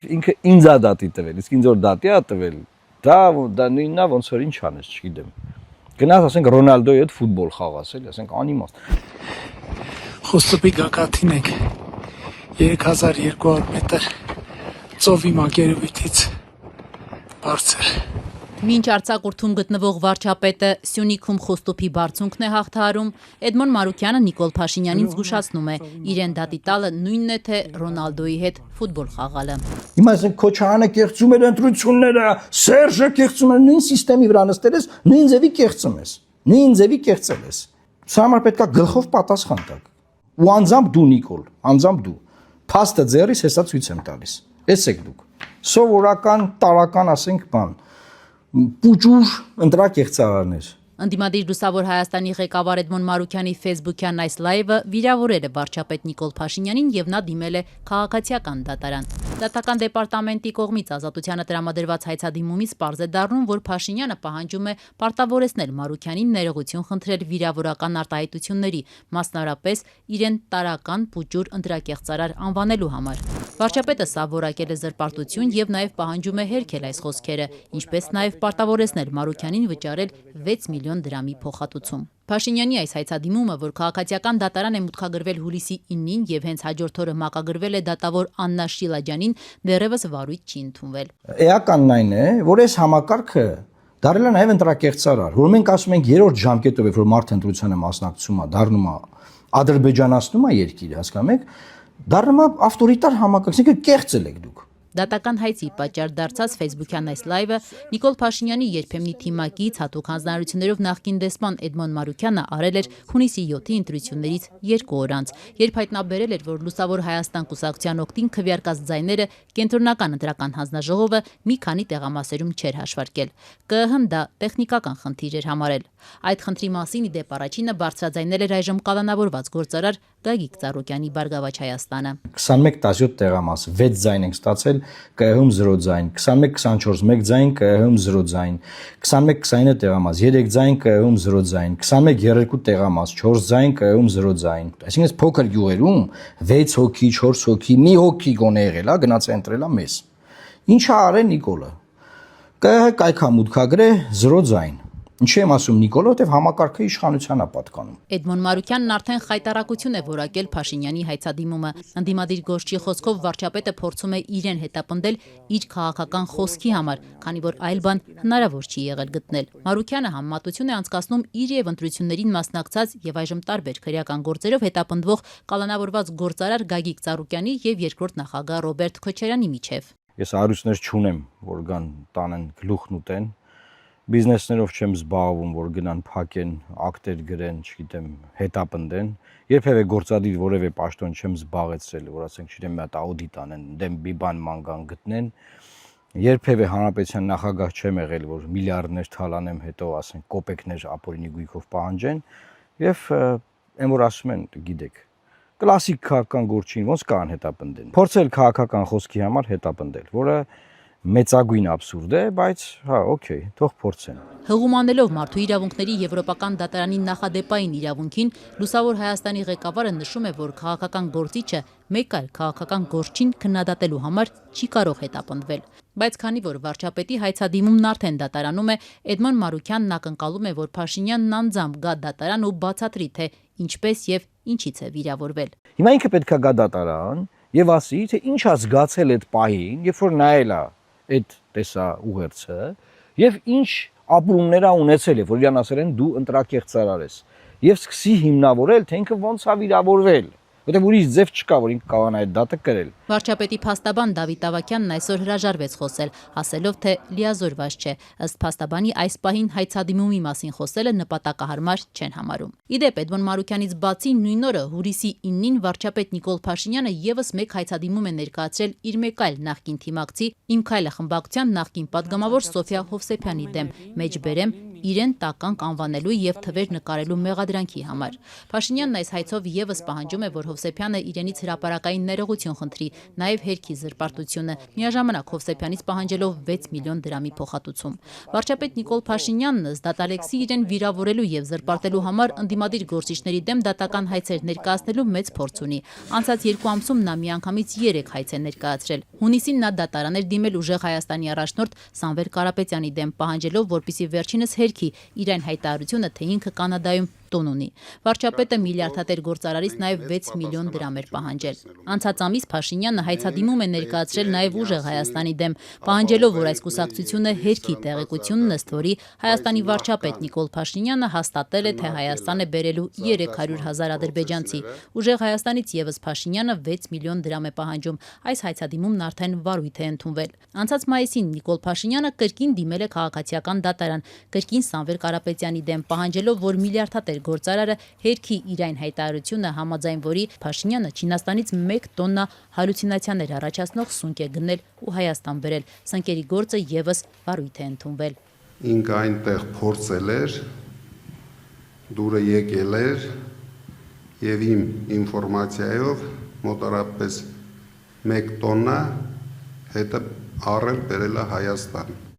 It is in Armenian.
Ինքը ինձ է դատի տվել, իսկ ինձ որ դատի է տվել, դա նույնն է, ոնց որ ինչ անես, չգիտեմ։ Գնաս, ասենք Ռոնալդոյի հետ ֆուտբոլ խաղաս, էլի, ասենք անիմաստ։ Խոստովի գագաթին եք 3200 մետր ծովի մակերևույթից բարձր։ Մինչ արձակուրդում գտնվող վարչապետը Սյունիքում Խոստոփի բարձունքն է հաղթահարում, Էդմոն Մարուքյանը Նիկոլ Փաշինյանին զգուշացնում է, իրեն դատի տալը նույնն է, թե Ռոնալդոյի հետ ֆուտբոլ խաղալը։ Հիմա ասենք Քոչարյանը կեղծում էր ընտրությունները, Սերժը կեղծում էր, նույն համակարգի վրա նստել ես, նույն ձևի կեղծում ես, նույն ձևի կեղծել ես։ Սա համար պետք է գլխով պատասխան տաք։ Ու անձամբ դու Նիկոլ, անձամբ դու փաստը ձեռիս հեսա ցույց եմ տալիս։ Էսեք դուք։ Սովորական, տարական, ասենք, բան պուճուր ընտրակեղծարարներ։ Ընդդիմադիր Լուսավոր Հայաստանի ղեկավար Էդմոն Մարուքյանի ֆեյսբուքյան այս լայվը վիրավորել է վարչապետ Նիկոլ Փաշինյանին եւ նա դիմել է քաղաքացիական դատարան։ Դատական դեպարտամենտի կողմից Ազատությանը տրամադրված հայցադիմումից պարզ է դառնում, որ Փաշինյանը պահանջում է պարտավորեցնել Մարուքյանին ներողություն խնդրել վիրավորական արտահայտությունների, մասնավորապես իրեն տարական պուճուր ընտրակեղծարար անվանելու համար։ Վարչապետը սա որակել է զրպարտություն եւ նաեւ պահանջում է հերքել այս խոսքերը, ինչպես նաեւ պարտավորեցնել Մարուքյանին վճարել 6 միլիոն դրամի փոխհատուցում։ Փաշինյանի այս հայցադիմումը, որ քաղաքացիական դատարան է մուտքագրվել հուլիսի 9-ին եւ հենց հաջորդ օրը մակագրվել է դատավոր Աննա Շիլաջյանին, դեռևս վարույթ չի ընդունվել։ Էականն այն է, որ այս համակարգը դարել է նաեւ ընտրակեղծարար, որ մենք ասում ենք երրորդ ժամկետով, որ մարդ ընտրությանը մասնակցում է, դառնում է ադրբեջանացնում է երկիրը, հասկանում եք, դառնում է ավտորիտար համակարգ, այսինքն կեղծել եք դուք։ Դատական հայցի պատճառ դարձած ֆեյսբուքյան այս լայվը Նիկոլ Փաշինյանի երբեմնի թիմակից հատուկ հանձնարարություններով նախկին դեսպան Էդմոն Մարուքյանը արել էր հունիսի 7-ի ընտրություններից 2 օր անց, երբ հայտնաբերել էր, որ Լուսավոր Հայաստան կուսակցության օգտին քվեարկած ձայները կենտրոնական ընտրական հանձնաժողովը մի քանի տեղամասերում չէր հաշվարկել։ ԿԸՀ-ն դա տեխնիկական խնդիր էր համարել։ Այդ խնդրի մասին ի դեպ առաջինը բարձրաձայնել էր այժմ կալանավորված գործարար Գագիկ Ծառուկյանի Բարգավաճ Հայաստանը։ 21-17 տեղամաս 6 ձայն ենք ստացել, ԿԸՀ-ում 0 ձայն, 21-24 1 ձայն, ԿԸՀ-ում 0 ձայն, 21-29 տեղամաս 3 ձայն, ԿԸՀ-ում 0 ձայն, 21-32 տեղամաս 4 ձայն, ԿԸՀ-ում 0 ձայն։ Այսինքն փոքր գյուղերում 6 հոգի, 4 հոգի, մի հոգի գոնե եղել է, գնաց ընտրել է մեզ։ Ինչա արել Նիկոլը։ ԿԸՀ կայքամուտքագրե 0 ձայն։ Ինչի եմ ասում Նիկոլ, որտեվ համակարգը իշխանության է պատկանում։ Էդմոն Մարուքյանն արդեն խայտարակություն է որակել Փաշինյանի հայցադիմումը։ Ընդդիմադիր գործչի խոսքով վարչապետը փորձում է իրեն հետապնդել իր քաղաքական խոսքի համար, քանի որ այլ բան հնարավոր չի եղել գտնել։ Մարուքյանը համեմատություն է անցկացնում իր եւ ընտրություններին մասնակցած եւ այժմ տարբեր քրեական գործերով հետապնդվող կալանավորված գործարար Գագիկ Ծառուկյանի եւ երկրորդ նախագահ Ռոբերտ Քոչարյանի միջև։ Ես հարուստներ չունեմ, որ գան տանեն գլուխն ուտեն։ Բիզնեսներով չեմ զբաղվում, որ գնան փակեն, ակտեր գրեն, չգիտեմ, հետապնդեն։ Երբևէ գործադիր որևէ պաշտոն չեմ զբաղեցրել, որ ասենք, չգիտեմ, մի հատ աուդիտ անեն, դեմ մի բան ման գտնեն։ Երբևէ հանրապետության նախագահ չեմ եղել, որ միլիարդներ թալանեմ, հետո ասենք կոպեկներ ապօրինի գույքով պահանջեն, եւ այն որ ասում են, գիտեք, կլասիկ քաղաքական գործին ոնց կան հետապնդեն։ Փորձել քաղաքական խոսքի համար հետապնդել, որը մեծագույն աբսուրդ է, բայց հա, օքեյ, թող փորձեն։ Հղումանելով մարդու իրավունքների եվրոպական դատարանի նախադեպային իրավունքին, Լուսավոր Հայաստանի ղեկավարը նշում է, որ քաղաքական գործիչը մեկ այլ քաղաքական գործին քննադատելու համար չի կարող հետապնդվել։ Բայց քանի որ վարչապետի հայցադիմումն արդեն դատարանում է, Էդմոն Մարուքյանն ակնկալում է, որ Փաշինյանն անձամբ գա դատարան ու բացատրի, թե ինչպես եւ ինչից է վիրավորվել։ Հիմա ինքը պետք է գա դատարան եւ ասի, թե ինչ է զգացել այդ պահին, երբ որ նայել է այդ տեսա ուղերձը եւ ինչ ապրումներ ա ունեցել է, որ իրան ասել են դու ընտրակեղծարար ես եւ սկսի հիմնավորել, թե ինքը ոնց է վիրավորվել, որտեղ ուրիշ ձև չկա, որ ինքը կարող է այդ դատը կրել։ Վարչապետի փաստաբան Դավիթ Ավագյանն այսօր հրաժարվեց խոսել, ասելով, թե լիազորված չէ, ըստ փաստաբանի այս պահին հայցադիմումի մասին խոսելը նպատակահարմար չեն համարում։ Իդեպ Էդմոն Մարուքյանից բացի նույն օրը հուլիսի 9-ին վարչապետ Նիկոլ Փաշինյանը եւս մեկ հայցադիմում է ներկայացրել իր մեկ այլ նախկին թիմակցի Իմ քայլը խմբակցության նախկին պատգամավոր Սոֆիա Հովսեփյանի դեմ, մեջբերեմ իրեն տականք անվանելու եւ թվեր նկարելու մեղադրանքի համար։ Փաշինյանն այս հայցով եւս պահանջում է, որ Հովսեփյանը իրենից հրապարակային ներողություն խնդրի, նաեւ հերքի զրպարտությունը, միաժամանակ Հովսեփյանից պահանջելով 6 միլիոն դրամի փոխհատուցում։ Վարչապետ Նիկոլ Փաշինյանն ըստ Ալեքսի իրեն վիրավորելու եւ զրպարտելու համար ընդդիմադիր գործիչների դեմ դատական հայցեր ներկայացնելու մեծ փորձ ունի։ Անցած 2 ամսում նա միանգամից 3 հայց է ներկայացրել։ Հունիսին նա դատարան էր դիմել ուժեղ Հայաստանի առաջնորդ Սամվել Կարապետյանի դեմ, պահանջելով, որպեսզի վերջինս հերքի իր այն հայտարարությունը, թե ինքը Կանադայում տուն ունի։ Վարչապետը միլիարդատեր գործարարից նաև 6 միլիոն դրամ էր պահանջել։ Անցած ամիս Փաշինյանը հայցադիմում է ներկայացրել նաև ուժեղ Հայաստանի դեմ, պահանջելով, որ այս կուսակցությունը հերքի տեղեկությունն ըստ որի Հայաստանի վարչապետ Նիկոլ Փաշինյանը հաստատել է, թե Հայաստան է բերելու 300,000 ադրբեջանցի։ Ուժեղ Հայաստանից եւս Փաշինյանը 6 միլիոն դրամ է պահանջում։ Այս հայցադիմումն արդեն վարույթ է ընդունվել։ Անցած մայիսին Նիկոլ Փաշինյանը կրկին դիմել է քաղաքացիական դատարան, կրկին Սամվել Կարապետյանի դեմ, պահանջելով, որ միլիարդատեր գործարարը հերքի իր այն հայտարարությունը, համաձայն որի Փաշինյանը Չինաստանից 1 տոննա հալյուցինացիաներ առաջացնող սունկ է գնել ու Հայաստան բերել։ Սնկերի գործը եւս վարույթ է ընդունվել։ Ինք այնտեղ փորձել էր, դուրը եկել էր եւ իմ ինֆորմացիայով մոտարապես 1 տոննա հետը առել բերել է Հայաստան։